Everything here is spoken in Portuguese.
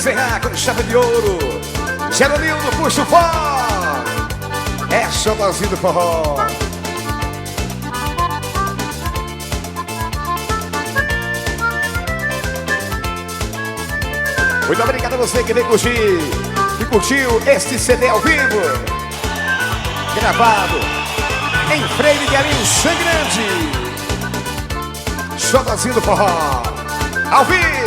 encerrar com chave de ouro. Geronildo, puxa o forró. É Xodozinho do forró. Muito obrigado a você que veio curtir e curtiu este CD ao vivo, gravado em Freire de Arinho Grande. Xodozinho do forró, ao vivo.